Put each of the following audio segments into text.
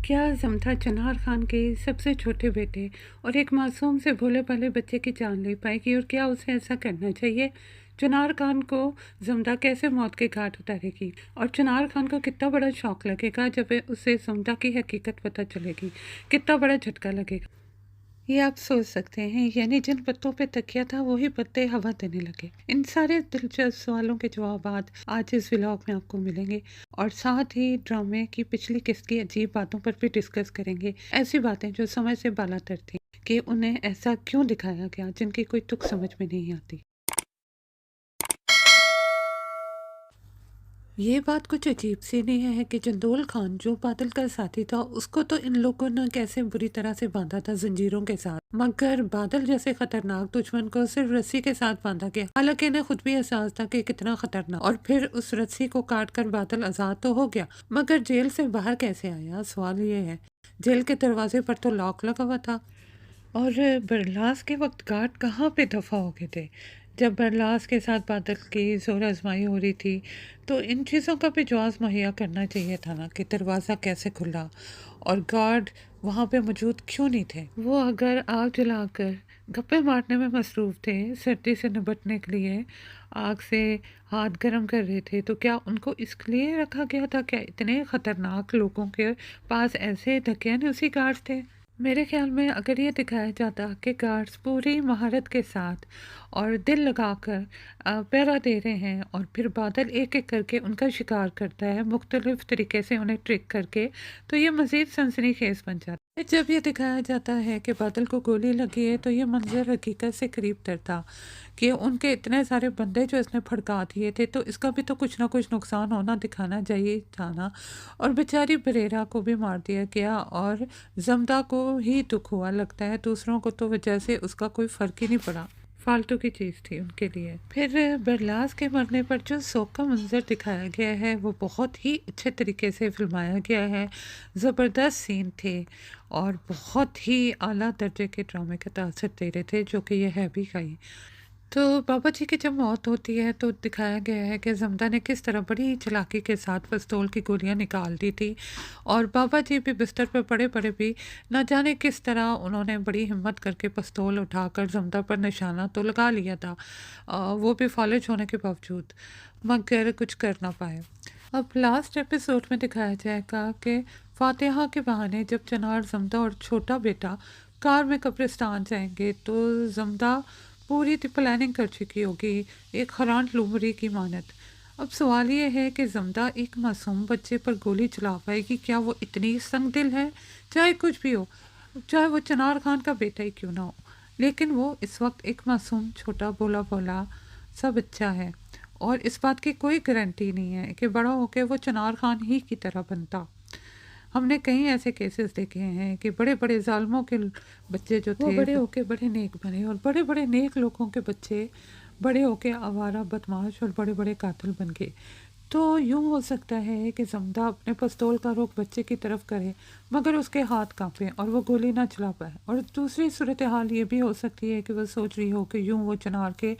क्या समता चनार खान के सबसे छोटे बेटे और एक मासूम से भोले भाले बच्चे की जान ले पाएगी, और क्या उसे ऐसा करना चाहिए? चनार खान को जमदा कैसे मौत के घाट उतारेगी, और चनार खान को कितना बड़ा शौक लगेगा जब उसे समता की हकीकत पता चलेगी, कितना बड़ा झटका लगेगा। ये आप सोच सकते हैं, यानी जिन पत्तों पे तकिया था वही पत्ते हवा देने लगे। इन सारे दिलचस्प सवालों के जवाब आज इस व्लॉग में आपको मिलेंगे, और साथ ही ड्रामे की पिछली किस्त की अजीब बातों पर भी डिस्कस करेंगे। ऐसी बातें जो समय से बालातर थी कि उन्हें ऐसा क्यों दिखाया गया, जिनकी कोई तुक समझ में नहीं आती। ये बात कुछ अजीब सी नहीं है कि चंदोल खान जो बादल का साथी था, उसको तो इन लोगों ने कैसे बुरी तरह से बांधा था जंजीरों के साथ, मगर बादल जैसे खतरनाक दुश्मन को सिर्फ रस्सी के साथ बांधा गया। हालांकि इन्हें खुद भी एहसास था कि कितना खतरनाक, और फिर उस रस्सी को काट कर बादल आजाद तो हो गया, मगर जेल से बाहर कैसे आया? सवाल ये है। जेल के दरवाजे पर तो लॉक लगा हुआ था, और बरलास के वक्त गार्ड कहाँ पे दफ़ा हो गए थे? जब बरलास के साथ बादल की ज़ोर आजमाई हो रही थी, तो इन चीज़ों का भी जवाब मुहैया करना चाहिए था ना, कि दरवाज़ा कैसे खुला और गार्ड वहाँ पे मौजूद क्यों नहीं थे? वो अगर आग जलाकर गप्पे मारने में मसरूफ़ थे, सर्दी से निपटने के लिए आग से हाथ गर्म कर रहे थे, तो क्या उनको इसलिए रखा गया था? क्या इतने ख़तरनाक लोगों के पास ऐसे दकियानूसी गार्ड्स थे? मेरे ख्याल में अगर ये दिखाया जाता कि गार्ड्स पूरी महारत के साथ और दिल लगाकर पहरा दे रहे हैं, और फिर बादल एक एक करके उनका शिकार करता है मुख्तलिफ तरीके से उन्हें ट्रिक करके, तो ये मज़ीद सनसनीखेज़ बन जाता है। जब ये दिखाया जाता है कि बादल को गोली लगी है, तो ये मंजर हकीकत से करीब तर था कि उनके इतने सारे बंदे जो इसने फड़का दिए थे, तो इसका भी तो कुछ ना कुछ नुकसान होना दिखाना चाहिए था ना। और बेचारी बरेरा को भी मार दिया गया, और जमदा को ही दुख हुआ लगता है, दूसरों को तो वजह से उसका कोई फ़र्क ही नहीं पड़ा, फालतू की चीज़ थी उनके लिए। फिर बरलास के मरने पर जो शोक का मंजर दिखाया गया है, वो बहुत ही अच्छे तरीके से फिल्माया गया है। ज़बरदस्त सीन थे और बहुत ही आला दर्जे के ड्रामे का तासर दे रहे थे, जो कि ये है भी कहीं। तो बाबा जी की जब मौत होती है, तो दिखाया गया है कि जमदा ने किस तरह बड़ी चालाकी के साथ पिस्तौल की गोलियां निकाल दी थी, और बाबा जी भी बिस्तर पर पड़े पड़े भी न जाने किस तरह उन्होंने बड़ी हिम्मत करके पिस्तौल उठाकर जमदा पर निशाना तो लगा लिया था, वो भी फॉलेज होने के बावजूद, मगर कुछ कर ना पाए। अब लास्ट एपिसोड में दिखाया जाएगा कि फातिहा के बहाने जब चनार, जमदा और छोटा बेटा कार में कब्रिस्तान जाएंगे, तो जमदा पूरी प्लानिंग कर चुकी होगी, एक हरान लुमरी की मानत। अब सवाल ये है कि जमदा एक मासूम बच्चे पर गोली चला पाएगी? क्या वो इतनी संग दिल है? चाहे कुछ भी हो, चाहे वो चनार खान का बेटा ही क्यों ना हो, लेकिन वो इस वक्त एक मासूम छोटा भोला भोला सा बच्चा है, और इस बात की कोई गारंटी नहीं है कि बड़ा होकर वो चनार खान ही की तरह बनता। हमने कई ऐसे केसेस देखे हैं कि बड़े बड़े जालिमों के बच्चे जो थे, वो बड़े होके बड़े नेक बने, और बड़े बड़े नेक लोगों के बच्चे बड़े होके आवारा, बदमाश और बड़े बड़े कातिल बन गए। तो यूँ हो सकता है कि जमदा अपने पिस्तौल का रुख बच्चे की तरफ करे, मगर उसके हाथ कांपे और वो गोली ना चला पाए। और दूसरी सूरत हाल ये भी हो सकती है कि वह सोच रही हो कि यूँ वो चनार के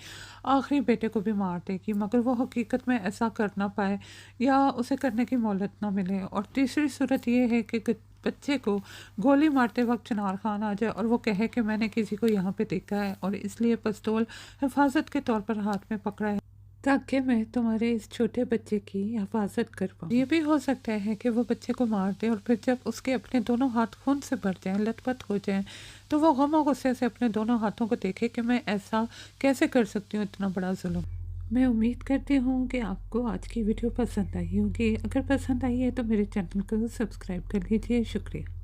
आखिरी बेटे को भी मार देगी, मगर वो हकीकत में ऐसा कर ना पाए, या उसे करने की मोहलत ना मिले। और तीसरी सूरत ये है कि बच्चे को गोली मारते वक्त चनार खान आ जाए और वो कहे कि मैंने किसी को यहाँ पे देखा है, और इसलिए पिस्तौल हिफाजत के तौर पर हाथ में पकड़ा है, ताकि मैं तुम्हारे इस छोटे बच्चे की हिफाजत कर पाऊँ। ये भी हो सकता है कि वो बच्चे को मार दे, और फिर जब उसके अपने दोनों हाथ खून से भर जाएं, लथपथ हो जाएं, तो वो गम और गुस्से से अपने दोनों हाथों को देखे कि मैं ऐसा कैसे कर सकती हूँ, इतना बड़ा जुल्म। मैं उम्मीद करती हूँ कि आपको आज की वीडियो पसंद आई होगी। अगर पसंद आई है तो मेरे चैनल को सब्सक्राइब कर लीजिए। शुक्रिया।